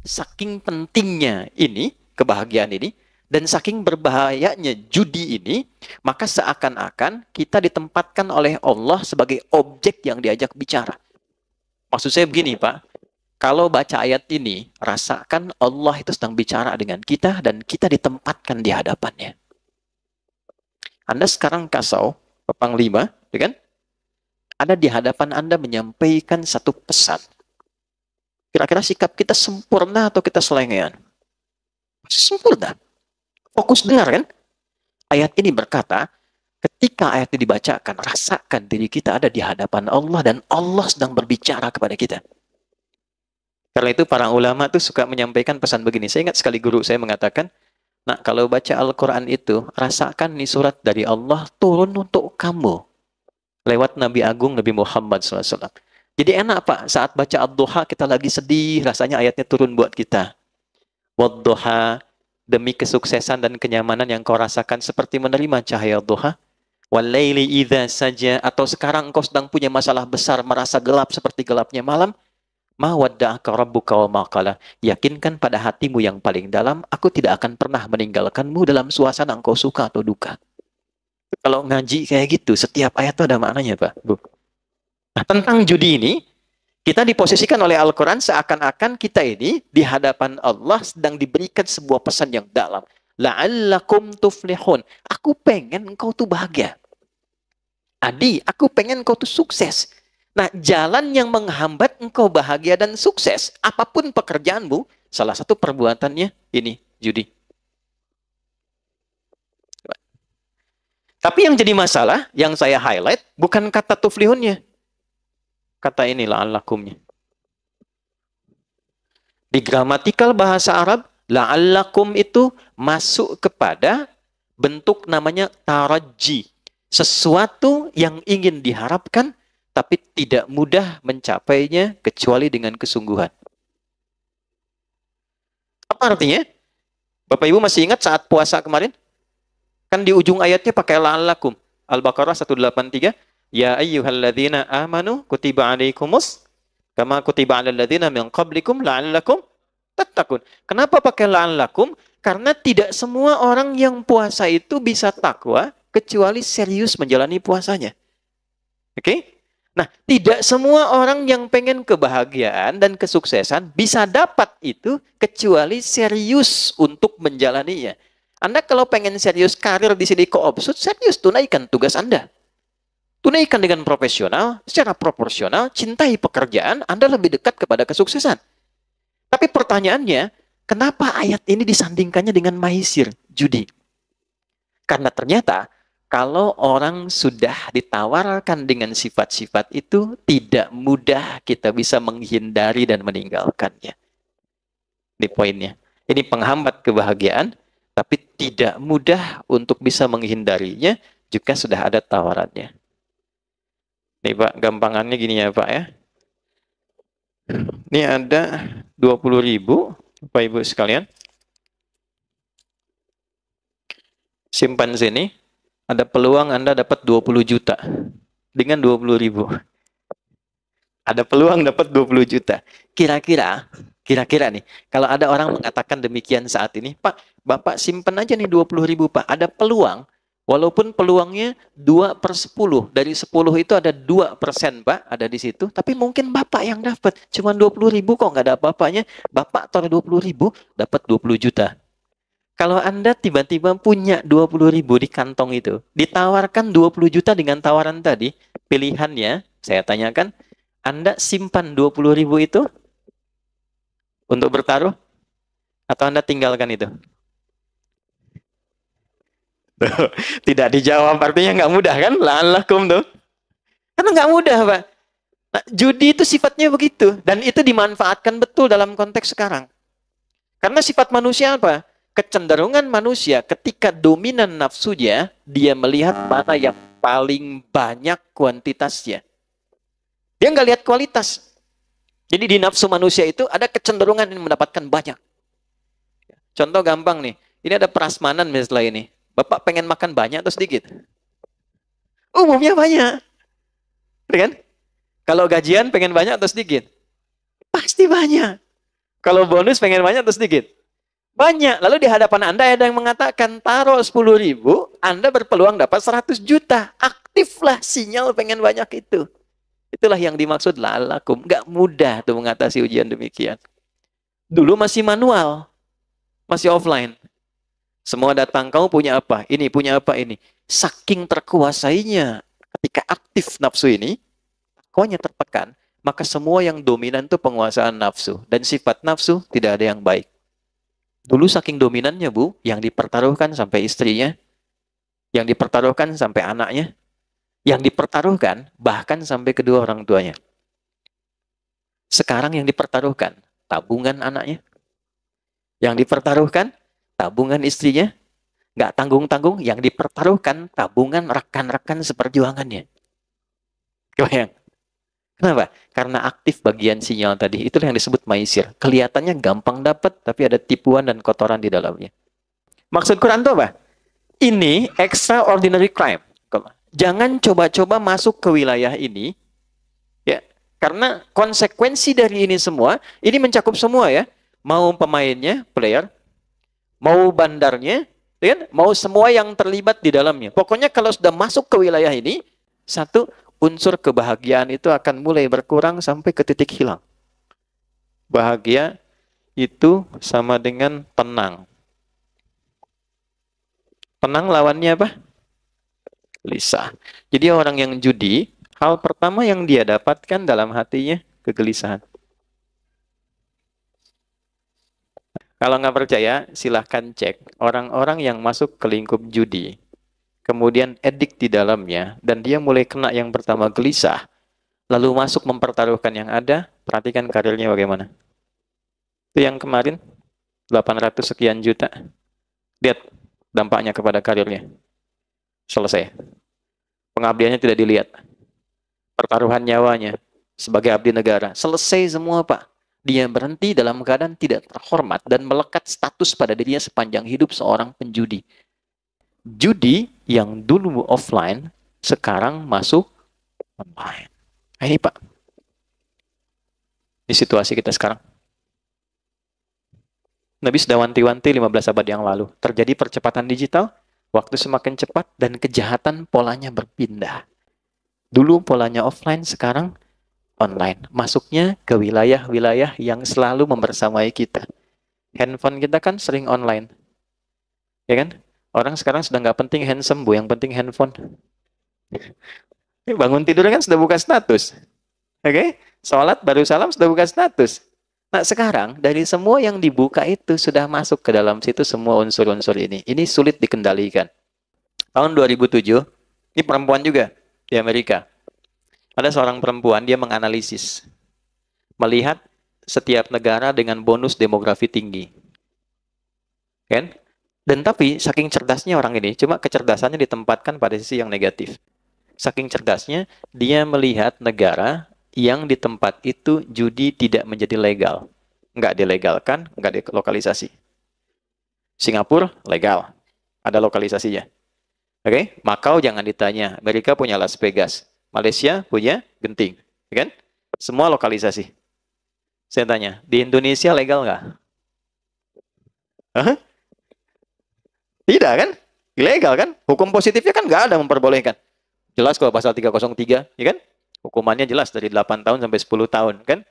saking pentingnya ini, kebahagiaan ini, dan saking berbahayanya judi ini, maka seakan-akan kita ditempatkan oleh Allah sebagai objek yang diajak bicara. Maksud saya begini, Pak. Kalau baca ayat ini, rasakan Allah itu sedang bicara dengan kita dan kita ditempatkan di hadapannya. Anda sekarang kasau, Pak Panglima, ya kan? Ada di hadapan Anda menyampaikan satu pesan. Kira-kira sikap kita sempurna atau kita selengean? Masih sempurna. Fokus dengar kan? Ayat ini berkata, ketika ayat ini dibacakan, rasakan diri kita ada di hadapan Allah dan Allah sedang berbicara kepada kita. Karena itu para ulama tuh suka menyampaikan pesan begini. Saya ingat sekali guru saya mengatakan, nah kalau baca Al-Quran itu, rasakan nih surat dari Allah turun untuk kamu. Lewat Nabi Agung Nabi Muhammad SAW. Jadi enak Pak, saat baca Ad-Duha kita lagi sedih, rasanya ayatnya turun buat kita. Wad-Duha, demi kesuksesan dan kenyamanan yang kau rasakan seperti menerima cahaya duha. Wal-laili idza saja, atau sekarang engkau sedang punya masalah besar, merasa gelap seperti gelapnya malam. Ma wadda'aka rabbuka wa ma qala. Yakinkan pada hatimu yang paling dalam, aku tidak akan pernah meninggalkanmu dalam suasana engkau suka atau duka. Kalau ngaji kayak gitu, setiap ayat itu ada maknanya, Pak, Bu. Nah, tentang judi ini, kita diposisikan oleh Al-Quran seakan-akan kita ini di hadapan Allah sedang diberikan sebuah pesan yang dalam. La'allakum tuflihun. Aku pengen engkau tuh bahagia. Adi, aku pengen engkau tuh sukses. Nah, jalan yang menghambat engkau bahagia dan sukses, apapun pekerjaanmu, salah satu perbuatannya ini, judi. Tapi yang jadi masalah, yang saya highlight, bukan kata tuflihunnya. Kata ini la'allakumnya. Di gramatikal bahasa Arab, la'allakum itu masuk kepada bentuk namanya taraji. Sesuatu yang ingin diharapkan, tapi tidak mudah mencapainya kecuali dengan kesungguhan. Apa artinya? Bapak Ibu masih ingat saat puasa kemarin? Kan di ujung ayatnya pakai la'allakum. Al-Baqarah 183. Ya ayyuhalladzina amanu kutiba alaikumus kama kutiba alal ladzina min qablikum la'allakum tattaqun. Kenapa pakai la'allakum? Karena tidak semua orang yang puasa itu bisa takwa kecuali serius menjalani puasanya. Oke? Nah, tidak semua orang yang pengen kebahagiaan dan kesuksesan bisa dapat itu kecuali serius untuk menjalaninya. Anda kalau pengen serius karir di sini Koopsud, serius tunaikan tugas Anda. Tunaikan dengan profesional, secara proporsional, cintai pekerjaan, Anda lebih dekat kepada kesuksesan. Tapi pertanyaannya, kenapa ayat ini disandingkannya dengan maisir, judi? Karena ternyata, kalau orang sudah ditawarkan dengan sifat-sifat itu, tidak mudah kita bisa menghindari dan meninggalkannya. Ini poinnya. Ini penghambat kebahagiaan, tapi tidak mudah untuk bisa menghindarinya jika sudah ada tawarannya. Nih Pak, gampangannya gini ya Pak ya. Ini ada 20.000, Bapak Ibu sekalian. Simpan sini. Ada peluang Anda dapat 20 juta dengan 20.000. Ada peluang dapat 20 juta. Kira-kira nih, kalau ada orang mengatakan demikian saat ini, Pak, Bapak simpan aja nih 20.000 Pak. Ada peluang, walaupun peluangnya 2/10. Dari 10 itu ada 2% Pak, ada di situ. Tapi mungkin Bapak yang dapat. Cuma 20.000 kok nggak ada apa-apanya. Bapak taruh 20.000, dapat 20 juta. Kalau Anda tiba-tiba punya 20.000 di kantong itu, ditawarkan 20 juta dengan tawaran tadi, pilihannya, saya tanyakan, Anda simpan 20.000 itu untuk bertaruh? Atau Anda tinggalkan itu? Tidak dijawab, artinya nggak mudah kan? La'allakum tuh. Karena nggak mudah, Pak. Nah, judi itu sifatnya begitu. Dan itu dimanfaatkan betul dalam konteks sekarang. Karena sifat manusia apa? Kecenderungan manusia ketika dominan nafsunya, dia melihat mana yang paling banyak kuantitasnya. Dia nggak lihat kualitas. Jadi di nafsu manusia itu ada kecenderungan yang mendapatkan banyak. Contoh gampang nih, ini ada prasmanan misalnya ini. Bapak pengen makan banyak atau sedikit? Umumnya banyak. Kan? Kalau gajian pengen banyak atau sedikit? Pasti banyak. Kalau bonus pengen banyak atau sedikit? Banyak. Lalu di hadapan Anda ada yang mengatakan, taruh 10.000, Anda berpeluang dapat 100 juta. Aktiflah sinyal pengen banyak itu. Itulah yang dimaksud la'allakum. Nggak mudah tuh mengatasi ujian demikian. Dulu masih manual. Masih offline. Semua datang, kamu punya apa? Ini, punya apa ini? Saking terkuasainya ketika aktif nafsu ini, akuanya tertekan, maka semua yang dominan itu penguasaan nafsu. Dan sifat nafsu tidak ada yang baik. Dulu saking dominannya, Bu, yang dipertaruhkan sampai istrinya, yang dipertaruhkan sampai anaknya, yang dipertaruhkan bahkan sampai kedua orang tuanya. Sekarang yang dipertaruhkan tabungan anaknya, yang dipertaruhkan tabungan istrinya, nggak tanggung-tanggung, yang dipertaruhkan tabungan rekan-rekan seperjuangannya. Kebayang? Kenapa? Karena aktif bagian sinyal tadi. Itulah yang disebut maisir. Kelihatannya gampang dapat, tapi ada tipuan dan kotoran di dalamnya. Maksud Quran itu apa? Ini extraordinary crime. Jangan coba-coba masuk ke wilayah ini, ya, karena konsekuensi dari ini semua, ini mencakup semua ya. Mau pemainnya, player, mau bandarnya, ya, mau semua yang terlibat di dalamnya. Pokoknya kalau sudah masuk ke wilayah ini, satu, unsur kebahagiaan itu akan mulai berkurang sampai ke titik hilang. Bahagia itu sama dengan tenang. Tenang lawannya apa? Gelisah. Jadi orang yang judi, hal pertama yang dia dapatkan dalam hatinya, kegelisahan. Kalau nggak percaya, silahkan cek. Orang-orang yang masuk ke lingkup judi, kemudian edik di dalamnya, dan dia mulai kena yang pertama gelisah, lalu masuk mempertaruhkan yang ada, perhatikan karirnya bagaimana. Itu yang kemarin, 800 sekian juta. Lihat dampaknya kepada karirnya. Selesai. Pengabdiannya tidak dilihat. Pertaruhan nyawanya sebagai abdi negara. Selesai semua, Pak. Dia berhenti dalam keadaan tidak terhormat dan melekat status pada dirinya sepanjang hidup seorang penjudi. Judi yang dulu offline, sekarang masuk online. Nah, ini Pak, di situasi kita sekarang. Nabi sudah wanti-wanti 15 abad yang lalu. Terjadi percepatan digital, waktu semakin cepat, dan kejahatan polanya berpindah. Dulu polanya offline, sekarang online. Masuknya ke wilayah-wilayah yang selalu membersamai kita. Handphone kita kan sering online. Ya kan? Orang sekarang sudah nggak penting handsome, Bu. Yang penting handphone. Bangun tidur kan sudah buka status. Oke? Sholat baru salam sudah buka status. Nah sekarang dari semua yang dibuka itu sudah masuk ke dalam situ semua unsur-unsur ini. Ini sulit dikendalikan. Tahun 2007, ini perempuan juga di Amerika. Ada seorang perempuan, dia menganalisis. Melihat setiap negara dengan bonus demografi tinggi. Kan? Dan tapi saking cerdasnya orang ini, cuma kecerdasannya ditempatkan pada sisi yang negatif. Saking cerdasnya, dia melihat negara yang di tempat itu judi tidak menjadi legal. Nggak dilegalkan, nggak dilokalisasi. Singapura, legal. Ada lokalisasinya. Oke? Macau jangan ditanya. Amerika punya Las Vegas. Malaysia punya Genting. Kan? Semua lokalisasi. Saya tanya, di Indonesia legal nggak? Hah? Tidak kan? Ilegal kan? Hukum positifnya kan nggak ada memperbolehkan. Jelas kalau pasal 303, ya kan? Hukumannya jelas dari 8 tahun sampai 10 tahun, kan?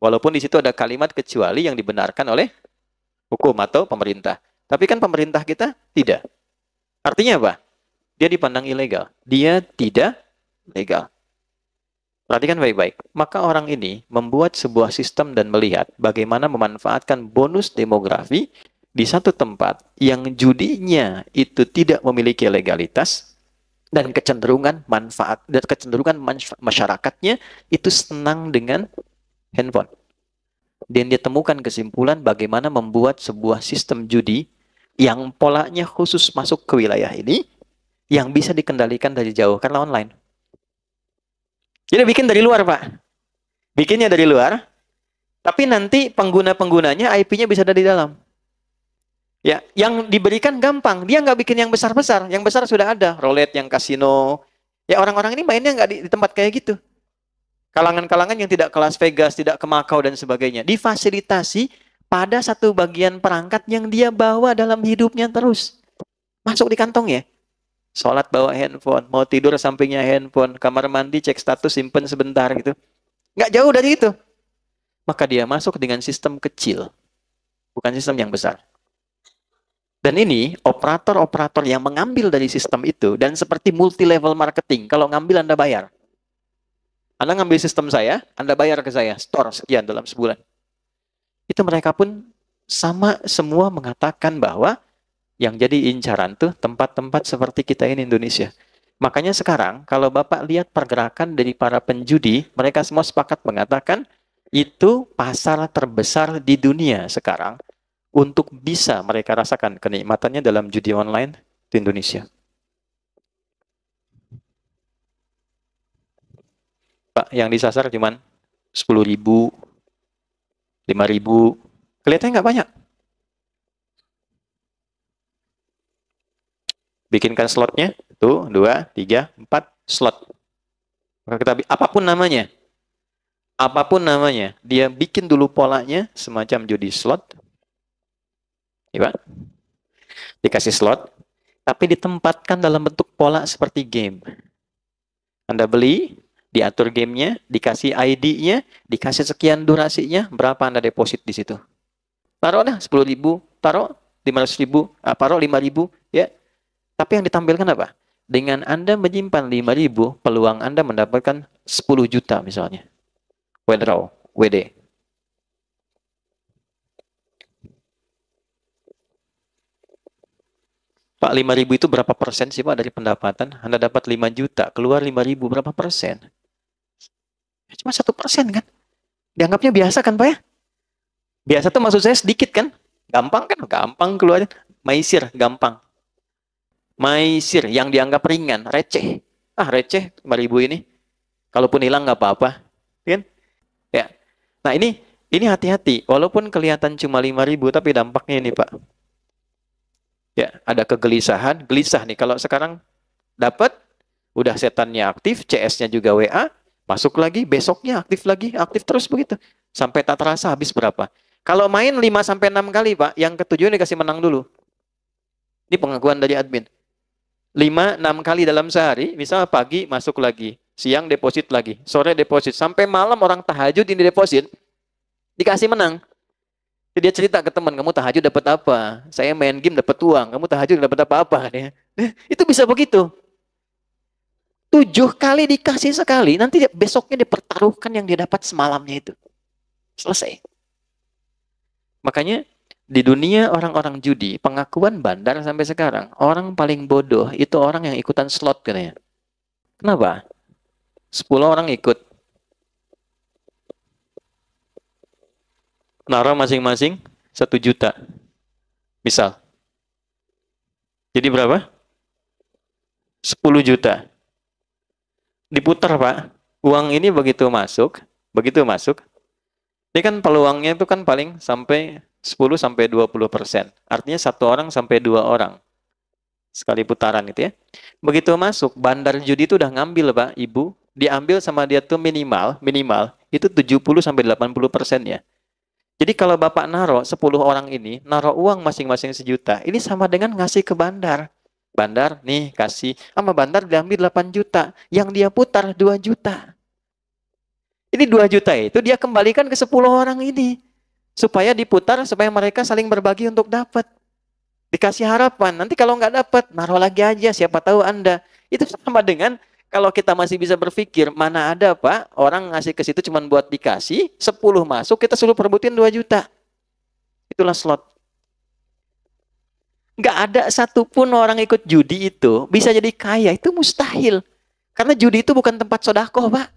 Walaupun di situ ada kalimat kecuali yang dibenarkan oleh hukum atau pemerintah. Tapi kan pemerintah kita tidak. Artinya apa? Dia dipandang ilegal. Dia tidak legal. Perhatikan baik-baik. Maka orang ini membuat sebuah sistem dan melihat bagaimana memanfaatkan bonus demografi di satu tempat yang judinya itu tidak memiliki legalitas, dan kecenderungan masyarakatnya itu senang dengan handphone. Dan dia temukan kesimpulan bagaimana membuat sebuah sistem judi yang polanya khusus masuk ke wilayah ini yang bisa dikendalikan dari jauh karena online. Jadi bikin dari luar, Pak. Bikinnya dari luar, tapi nanti pengguna-penggunanya IP-nya bisa ada di dalam. Ya, yang diberikan gampang. Dia nggak bikin yang besar-besar. Yang besar sudah ada. Roulette, yang kasino. Ya, orang-orang ini mainnya nggak di tempat kayak gitu. Kalangan-kalangan yang tidak ke Las Vegas, tidak ke Macau, dan sebagainya. Difasilitasi pada satu bagian perangkat yang dia bawa dalam hidupnya terus. Masuk di kantong ya. Sholat bawa handphone, mau tidur sampingnya handphone, kamar mandi cek status simpen sebentar gitu. Nggak jauh dari itu. Maka dia masuk dengan sistem kecil, bukan sistem yang besar. Dan ini operator-operator yang mengambil dari sistem itu, dan seperti multi-level marketing, kalau ngambil Anda bayar. Anda ngambil sistem saya, Anda bayar ke saya, store sekian dalam sebulan. Itu mereka pun sama semua mengatakan bahwa yang jadi incaran tuh tempat-tempat seperti kita ini Indonesia. Makanya sekarang kalau Bapak lihat pergerakan dari para penjudi, mereka semua sepakat mengatakan itu pasar terbesar di dunia sekarang untuk bisa mereka rasakan kenikmatannya dalam judi online di Indonesia. Pak, yang disasar cuman 10.000, 5.000, kelihatannya nggak banyak. Bikinkan slotnya, tuh, 2, 3, 4 slot. Maka kita apapun namanya, dia bikin dulu polanya semacam judi slot. Ya, Pak? Dikasih slot, tapi ditempatkan dalam bentuk pola seperti game. Anda beli, diatur gamenya, dikasih ID-nya, dikasih sekian durasinya, berapa Anda deposit di situ. Taruh dah 10.000, taruh 500.000, taruh 5.000, ya. Tapi yang ditampilkan apa? Dengan Anda menyimpan 5.000, peluang Anda mendapatkan 10 juta misalnya. Withdraw, WD. Pak, 5.000 itu berapa persen sih Pak dari pendapatan? Anda dapat 5 juta, keluar 5.000, berapa persen? Cuma 1% kan? Dianggapnya biasa kan Pak ya? Biasa tuh maksud saya sedikit kan? Gampang kan? Gampang keluarin. Maisir, gampang. Maisir yang dianggap ringan, receh. Receh 5.000 ini. Kalaupun hilang nggak apa-apa. Kan? Ya. Nah ini hati-hati. Walaupun kelihatan cuma 5.000, tapi dampaknya ini Pak. Ya, ada kegelisahan, gelisah nih. Kalau sekarang dapat, udah setannya aktif, CS-nya juga WA, masuk lagi, besoknya aktif terus begitu. Sampai tak terasa habis berapa. Kalau main 5-6 kali, Pak, yang ketujuh dikasih menang dulu. Ini pengakuan dari admin. 5-6 kali dalam sehari, misalnya pagi masuk lagi, siang deposit lagi, sore deposit, sampai malam orang tahajud ini deposit, dikasih menang. Dia cerita ke teman, kamu tahajud dapat apa? Saya main game dapat uang, kamu tahajud dapat apa-apa? Itu bisa begitu. 7 kali dikasih sekali, nanti besoknya dipertaruhkan yang dia dapat semalamnya itu. Selesai. Makanya di dunia orang-orang judi, pengakuan bandar sampai sekarang, orang paling bodoh itu orang yang ikutan slot katanya. Kenapa? 10 orang ikut. Naruh masing-masing 1 juta. Misal. Jadi berapa? 10 juta. Diputar, Pak. Uang ini begitu masuk, ini kan peluangnya itu kan paling sampai 10-20%. Artinya 1 orang sampai 2 orang. Sekali putaran itu ya. Begitu masuk, bandar judi itu udah ngambil, Pak, Ibu. Diambil sama dia tuh minimal itu 70-80% ya. Jadi kalau Bapak naruh 10 orang ini, naruh uang masing-masing 1 juta, ini sama dengan ngasih ke bandar. Bandar, nih kasih. Sama bandar diambil 8 juta. Yang dia putar 2 juta. Ini 2 juta itu dia kembalikan ke 10 orang ini. Supaya diputar, supaya mereka saling berbagi untuk dapat. Dikasih harapan. Nanti kalau nggak dapat, naruh lagi aja. Siapa tahu Anda. Itu sama dengan kalau kita masih bisa berpikir, mana ada Pak, orang ngasih ke situ cuma buat dikasih, 10 masuk, kita suruh perebutin 2 juta. Itulah slot. Nggak ada satupun orang ikut judi itu bisa jadi kaya, itu mustahil. Karena judi itu bukan tempat sodakoh, Pak.